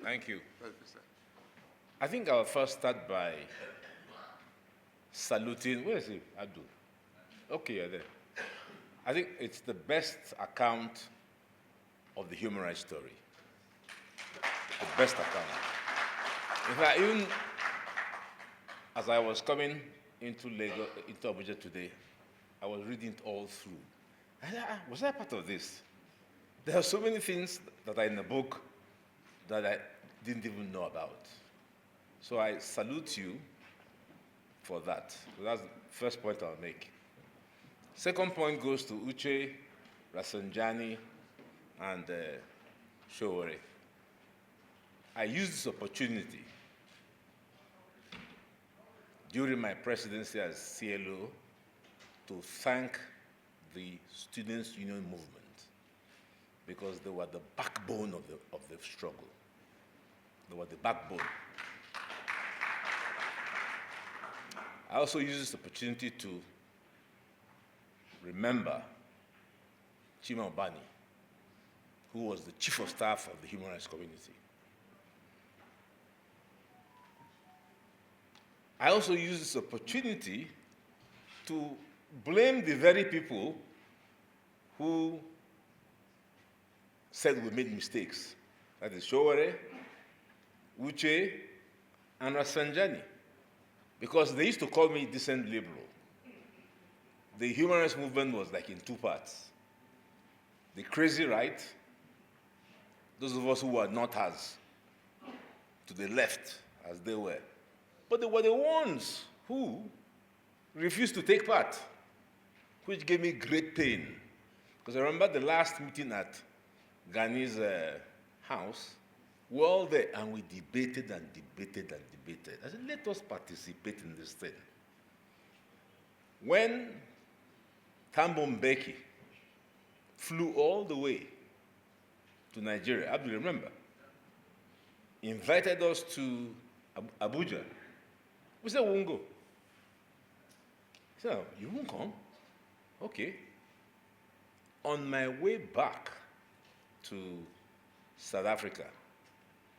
Thank you. Thank you, sir. I think I'll first start by saluting. Where is he? Abdul. Okay, you're there. I think it's the best account of the human rights story. The best account. In fact, even as I was coming into Lagos, into Abuja today, I was reading it all through. And was I part of this? There are so many things that are in the book that I didn't even know about. So I salute you for that. So that's the first point I'll make. Second point goes to Uche, Rasanjani, and Showore. I used this opportunity during my presidency as CLO to thank the Students' Union movement because they were the backbone of the struggle. They were the backbone. I also use this opportunity to remember Chima Obani, who was the chief of staff of the human rights community. I also use this opportunity to blame the very people who said we made mistakes. That is Showore, Uche, and Rasanjani. Because they used to call me decent liberal. The human rights movement was like in two parts. The crazy right, those of us who were not as to the left as they were. But they were the ones who refused to take part, which gave me great pain. Because I remember the last meeting at Gani's house, we were all there and we debated and debated and debated. I said, let us participate in this thing. When Thabo Mbeki flew all the way to Nigeria, Abdul, remember, invited us to Abuja. We said, we won't go. He said, you won't come? Okay. On my way back to South Africa,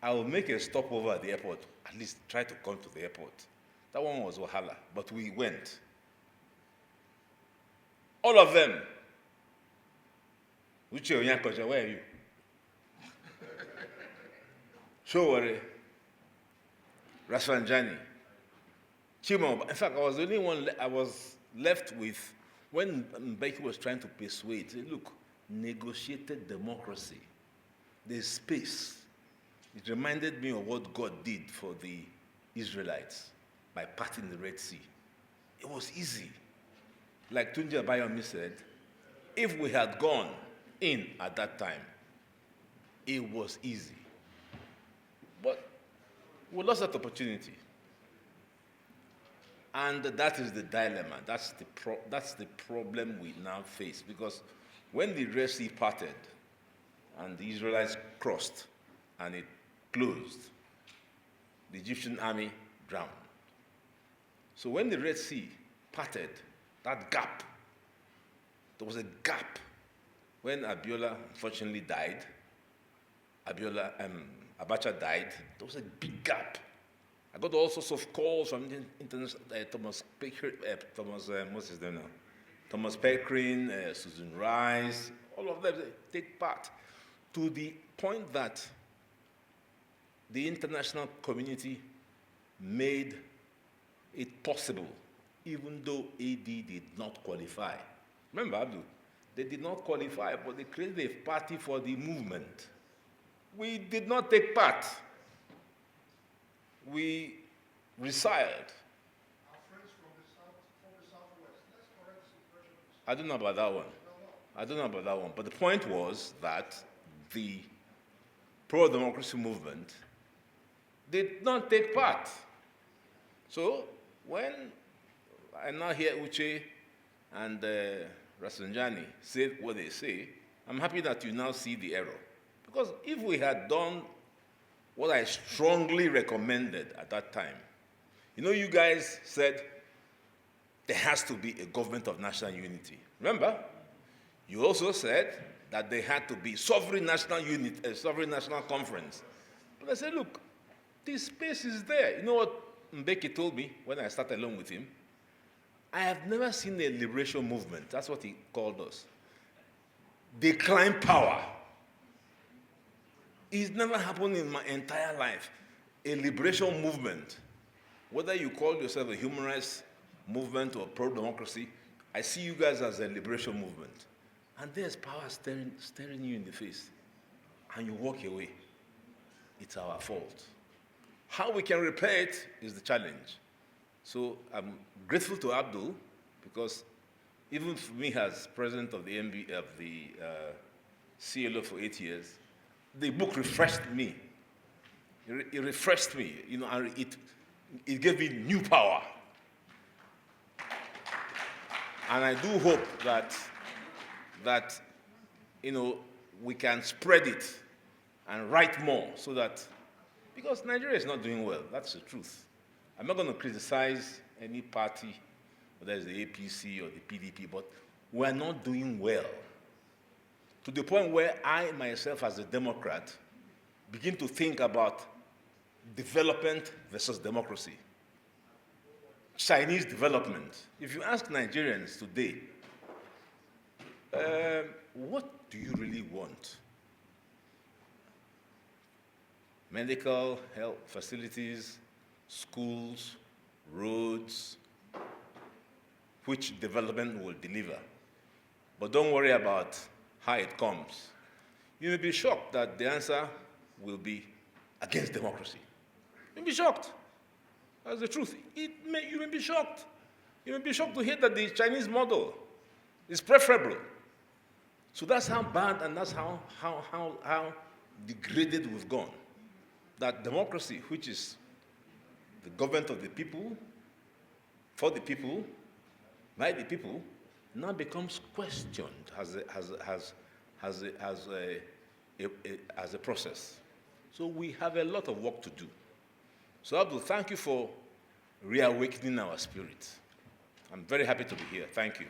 I will make a stopover at the airport, at least try to come to the airport. That one was Wahala, but we went. All of them. Uche Onyankoja, where are you? Showore, Rasanjani, Chimo. In fact, I was the only one I was left with when Mbeki was trying to persuade. Say, look, negotiated democracy. There's space. It reminded me of what God did for the Israelites by parting the Red Sea. It was easy. Like Tunji Abayomi said, if we had gone in at that time, it was easy. But we lost that opportunity. And that is the dilemma. That's the problem we now face. Because when the Red Sea parted and the Israelites crossed and it closed, the Egyptian army drowned. So when the Red Sea parted, that gap, there was a gap. When Abiola unfortunately died, Abacha died, there was a big gap. I got all sorts of calls from Thomas Peckrin, Susan Rice, all of them take part, to the point that the international community made it possible, even though AD did not qualify. Remember, Abdul, they did not qualify, but they created a party for the movement. We did not take part. We resiled. Our friends from the southwest, let's correct the impression. I don't know about that one. I don't know about that one. But the point was that the pro-democracy movement did not take part. So when I now hear Uche and Rasanjani say what they say, I'm happy that you now see the error. Because if we had done what I strongly recommended at that time, you know, you guys said there has to be a government of national unity. Remember? You also said that there had to be sovereign national unit, a sovereign national conference. But I said, look, this space is there. You know what Mbeki told me when I started along with him? I have never seen a liberation movement. That's what he called us. Decline power. It's never happened in my entire life. A liberation movement. Whether you call yourself a human rights movement or pro-democracy, I see you guys as a liberation movement. And there's power staring you in the face. And you walk away. It's our fault. How we can repair it is the challenge. So I'm grateful to Abdul, because even for me as president of the CLO for 8 years, the book refreshed me. It refreshed me, you know, and it gave me new power. And I do hope that you know, we can spread it and write more, so that, because Nigeria is not doing well, that's the truth. I'm not going to criticize any party, whether it's the APC or the PDP, but we're not doing well. To the point where I myself as a Democrat begin to think about development versus democracy. Chinese development. If you ask Nigerians today, what do you really want? Medical, health facilities, schools, roads, which development will deliver. But don't worry about how it comes. You may be shocked that the answer will be against democracy. You may be shocked. That's the truth. You may be shocked. You may be shocked to hear that the Chinese model is preferable. So that's how bad and that's how degraded we've gone. That democracy, which is the government of the people, for the people, by the people, now becomes questioned as a process. So we have a lot of work to do. So Abdul, thank you for reawakening our spirit. I'm very happy to be here. Thank you.